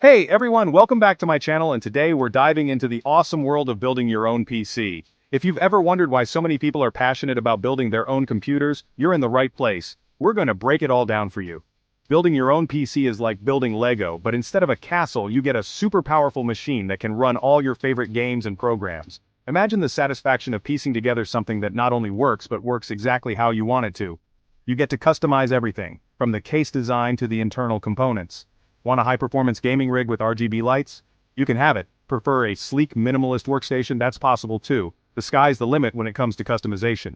Hey everyone, welcome back to my channel, and today we're diving into the awesome world of building your own PC. If you've ever wondered why so many people are passionate about building their own computers, you're in the right place. We're going to break it all down for you. Building your own PC is like building Lego, but instead of a castle, you get a super powerful machine that can run all your favorite games and programs. Imagine the satisfaction of piecing together something that not only works, but works exactly how you want it to. You get to customize everything, from the case design to the internal components. Want a high-performance gaming rig with RGB lights? You can have it. Prefer a sleek, minimalist workstation? That's possible too. The sky's the limit when it comes to customization.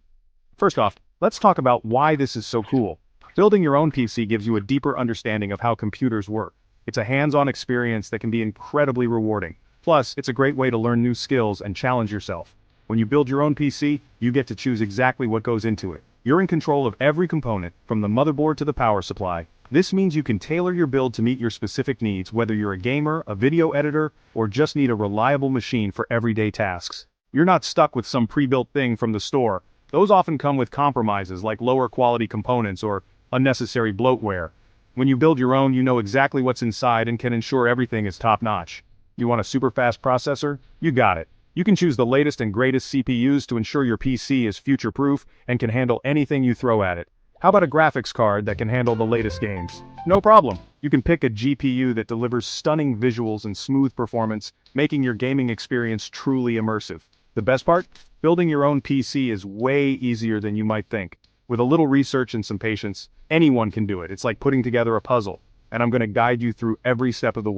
First off, let's talk about why this is so cool. Building your own PC gives you a deeper understanding of how computers work. It's a hands-on experience that can be incredibly rewarding. Plus, it's a great way to learn new skills and challenge yourself. When you build your own PC, you get to choose exactly what goes into it. You're in control of every component, from the motherboard to the power supply. This means you can tailor your build to meet your specific needs, whether you're a gamer, a video editor, or just need a reliable machine for everyday tasks. You're not stuck with some pre-built thing from the store. Those often come with compromises like lower quality components or unnecessary bloatware. When you build your own, you know exactly what's inside and can ensure everything is top-notch. You want a super fast processor? You got it. You can choose the latest and greatest CPUs to ensure your PC is future-proof and can handle anything you throw at it. How about a graphics card that can handle the latest games? No problem. You can pick a GPU that delivers stunning visuals and smooth performance, making your gaming experience truly immersive. The best part? Building your own PC is way easier than you might think. With a little research and some patience, anyone can do it. It's like putting together a puzzle, and I'm going to guide you through every step of the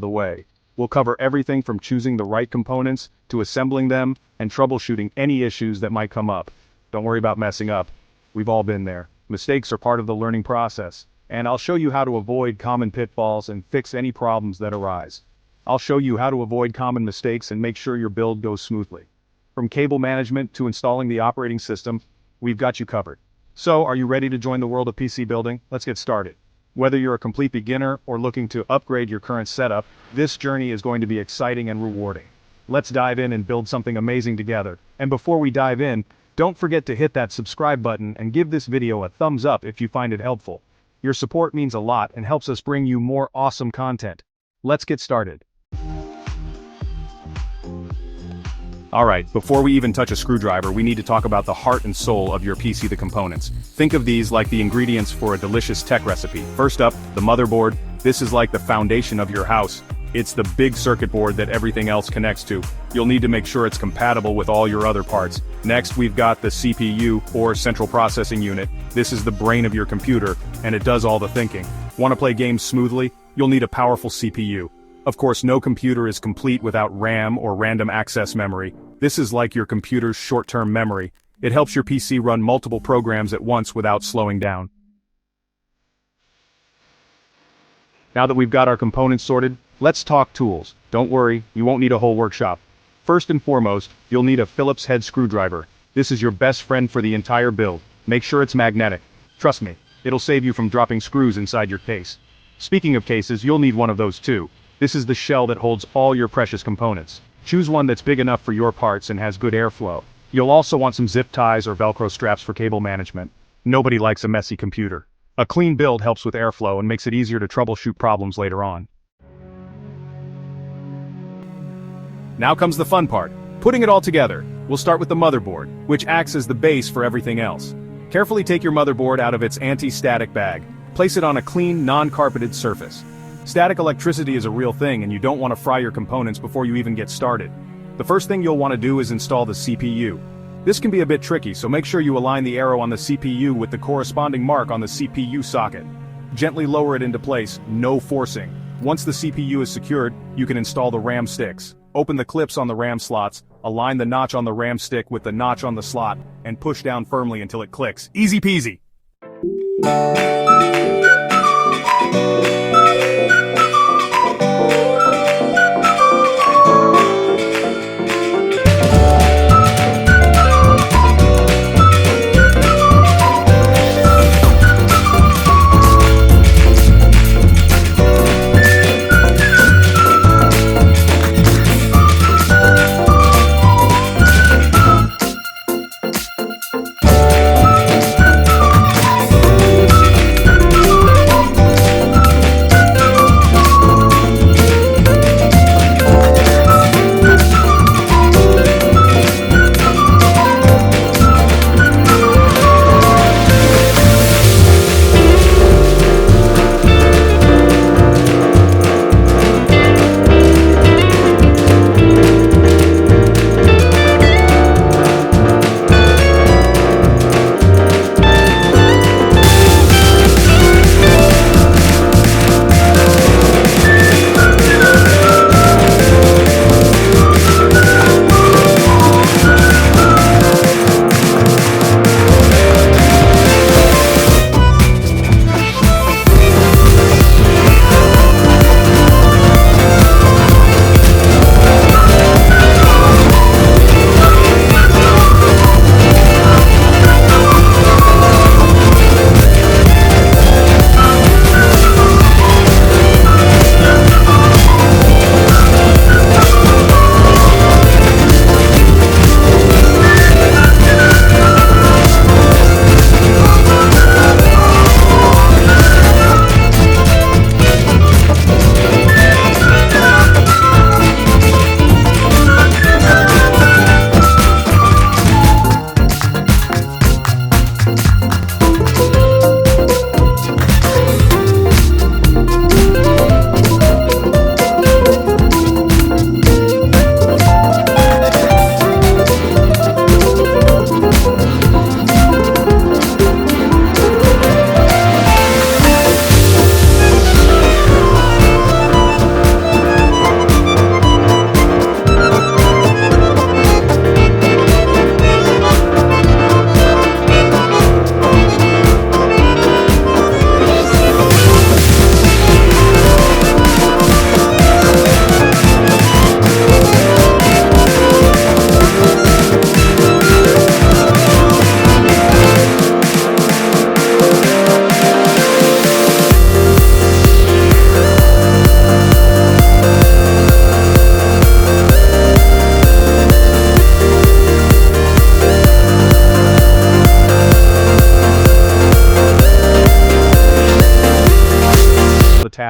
way. We'll cover everything from choosing the right components to assembling them and troubleshooting any issues that might come up. Don't worry about messing up. We've all been there. Mistakes are part of the learning process, and I'll show you how to avoid common pitfalls and fix any problems that arise. I'll show you how to avoid common mistakes and make sure your build goes smoothly. From cable management to installing the operating system, we've got you covered. So, are you ready to join the world of PC building? Let's get started. Whether you're a complete beginner or looking to upgrade your current setup, this journey is going to be exciting and rewarding. Let's dive in and build something amazing together. And before we dive in, don't forget to hit that subscribe button and give this video a thumbs up if you find it helpful. Your support means a lot and helps us bring you more awesome content. Let's get started. Alright, before we even touch a screwdriver, we need to talk about the heart and soul of your PC, the components. Think of these like the ingredients for a delicious tech recipe. First up, the motherboard. This is like the foundation of your house. It's the big circuit board that everything else connects to. You'll need to make sure it's compatible with all your other parts. Next, we've got the CPU, or Central Processing Unit. This is the brain of your computer, and it does all the thinking. Want to play games smoothly? You'll need a powerful CPU. Of course, no computer is complete without RAM or random access memory. This is like your computer's short-term memory. It helps your PC run multiple programs at once without slowing down. Now that we've got our components sorted, let's talk tools. Don't worry, you won't need a whole workshop. First and foremost, you'll need a Phillips head screwdriver. This is your best friend for the entire build. Make sure it's magnetic. Trust me, it'll save you from dropping screws inside your case. Speaking of cases, you'll need one of those too. This is the shell that holds all your precious components. Choose one that's big enough for your parts and has good airflow. You'll also want some zip ties or Velcro straps for cable management. Nobody likes a messy computer. A clean build helps with airflow and makes it easier to troubleshoot problems later on. Now comes the fun part, putting it all together. We'll start with the motherboard, which acts as the base for everything else. Carefully take your motherboard out of its anti-static bag. Place it on a clean, non-carpeted surface. Static electricity is a real thing, and you don't want to fry your components before you even get started. The first thing you'll want to do is install the CPU. This can be a bit tricky, so make sure you align the arrow on the CPU with the corresponding mark on the CPU socket. Gently lower it into place, no forcing. Once the CPU is secured, you can install the RAM sticks. Open the clips on the RAM slots, align the notch on the RAM stick with the notch on the slot, and push down firmly until it clicks. Easy peasy!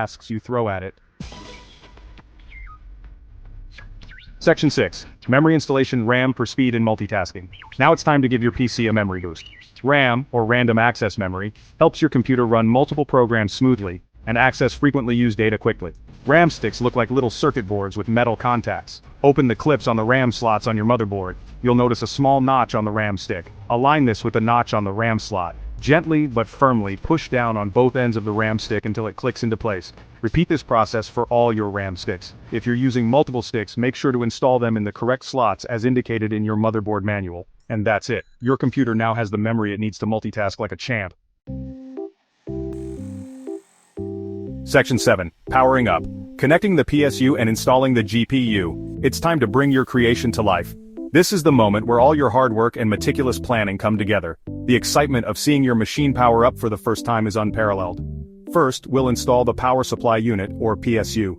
tasks you throw at it. Section 6. Memory installation. RAM for speed and multitasking. Now it's time to give your PC a memory boost. RAM, or random access memory, helps your computer run multiple programs smoothly and access frequently used data quickly. RAM sticks look like little circuit boards with metal contacts. Open the clips on the RAM slots on your motherboard. You'll notice a small notch on the RAM stick. Align this with the notch on the RAM slot. Gently but firmly push down on both ends of the RAM stick until it clicks into place. Repeat this process for all your RAM sticks. If you're using multiple sticks, make sure to install them in the correct slots as indicated in your motherboard manual. And that's it. Your computer now has the memory it needs to multitask like a champ. Section 7. Powering up. Connecting the PSU and installing the GPU. It's time to bring your creation to life. This is the moment where all your hard work and meticulous planning come together. The excitement of seeing your machine power up for the first time is unparalleled. First, we'll install the power supply unit, or PSU.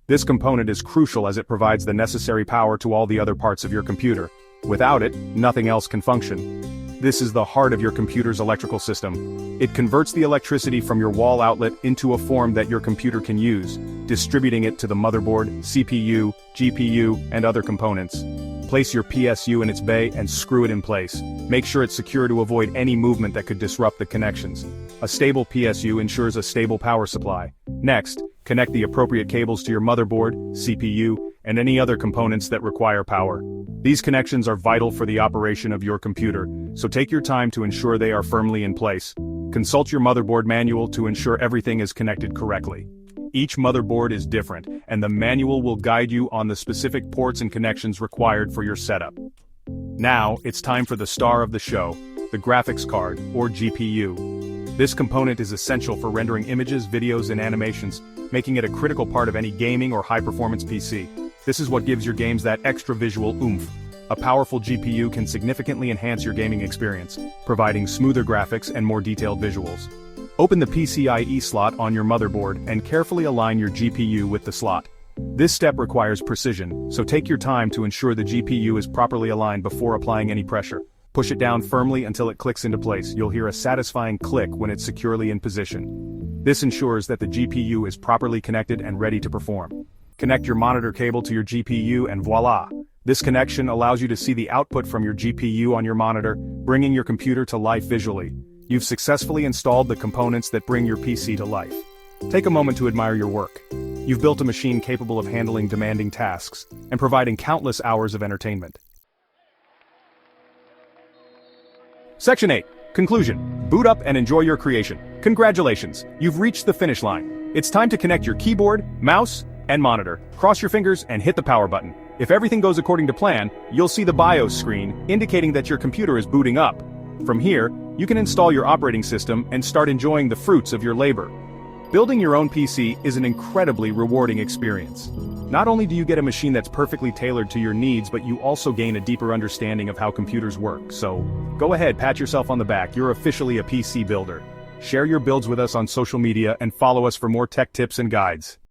This component is crucial as it provides the necessary power to all the other parts of your computer. Without it, nothing else can function. This is the heart of your computer's electrical system. It converts the electricity from your wall outlet into a form that your computer can use, distributing it to the motherboard, CPU, GPU, and other components. Place your PSU in its bay and screw it in place. Make sure it's secure to avoid any movement that could disrupt the connections. A stable PSU ensures a stable power supply. Next, connect the appropriate cables to your motherboard, CPU, and any other components that require power. These connections are vital for the operation of your computer, so take your time to ensure they are firmly in place. Consult your motherboard manual to ensure everything is connected correctly. Each motherboard is different, and the manual will guide you on the specific ports and connections required for your setup. Now, it's time for the star of the show, the graphics card, or GPU. This component is essential for rendering images, videos, and animations, making it a critical part of any gaming or high-performance PC. This is what gives your games that extra visual oomph. A powerful GPU can significantly enhance your gaming experience, providing smoother graphics and more detailed visuals. Open the PCIe slot on your motherboard and carefully align your GPU with the slot. This step requires precision, so take your time to ensure the GPU is properly aligned before applying any pressure. Push it down firmly until it clicks into place. You'll hear a satisfying click when it's securely in position. This ensures that the GPU is properly connected and ready to perform. Connect your monitor cable to your GPU and voila! This connection allows you to see the output from your GPU on your monitor, bringing your computer to life visually. You've successfully installed the components that bring your PC to life. Take a moment to admire your work. You've built a machine capable of handling demanding tasks and providing countless hours of entertainment. Section 8. Conclusion. Boot up and enjoy your creation. Congratulations, you've reached the finish line. It's time to connect your keyboard, mouse, and monitor. Cross your fingers and hit the power button. If everything goes according to plan, you'll see the BIOS screen indicating that your computer is booting up. From here, you can install your operating system and start enjoying the fruits of your labor. Building your own PC is an incredibly rewarding experience. Not only do you get a machine that's perfectly tailored to your needs, but you also gain a deeper understanding of how computers work. So, go ahead, pat yourself on the back, you're officially a PC builder. Share your builds with us on social media and follow us for more tech tips and guides.